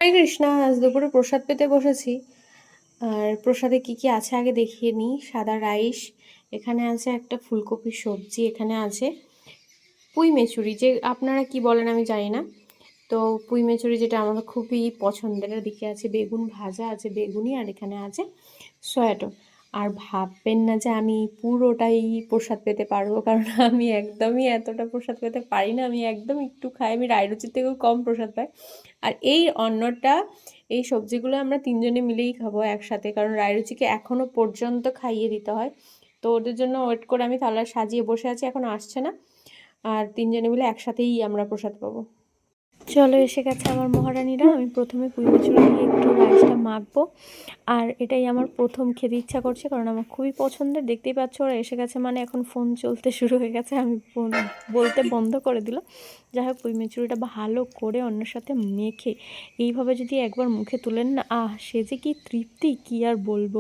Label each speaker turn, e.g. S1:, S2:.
S1: হরে কৃষ্ণা, আজ দুপুরে প্রসাদ পেতে বসেছি। আর প্রসাদে কি কি আছে আগে দেখিয়ে নিই। সাদা রাইস, এখানে আছে একটা ফুলকপির সবজি, এখানে আছে পুঁই মেচুরি, যে আপনারা কি বলেন আমি জানি না। তো পুঁই মেচুরি যেটা আমার খুবই পছন্দের, এদিকে আছে বেগুন ভাজা, আছে বেগুনি, আর এখানে আছে সয়াটো। আর ভাববেন না যে আমি পুরোটাই প্রসাদ পেতে পারবো, কারণ আমি একদমই এতটা প্রসাদ পেতে পারি না। আমি একদম একটু খাই, আমি রায়রুচির থেকেও কম প্রসাদ পাই। আর এই অন্নটা, এই সবজিগুলো আমরা তিনজনে মিলেই খাবো একসাথে, কারণ রায়রুচিকে এখনও পর্যন্ত খাইয়ে দিতে হয়। তো ওদের জন্য ওয়েট করে আমি থালা সাজিয়ে বসে আছি, এখন আসছে না। আর তিনজনে মিলে একসাথেই আমরা প্রসাদ পাবো। চলো, এসে গেছে আমার মহারানীরা। আমি প্রথমে পুঁই মুচুরি দিয়ে একটু রাইসটা মাখবো। আর এটাই আমার প্রথম খেতে ইচ্ছা করছে, কারণ আমার খুবই পছন্দের। দেখতেই পাচ্ছ ওরা এসে গেছে মানে এখন ফোন চলতে শুরু হয়ে গেছে, আমি ফোন বলতে বন্ধ করে দিল। যাই হোক, পুঁই মুচুরিটা ভালো করে অন্যের সাথে মেখে এইভাবে যদি একবার মুখে তুলেন না, সে যে কি তৃপ্তি, কি আর বলবো।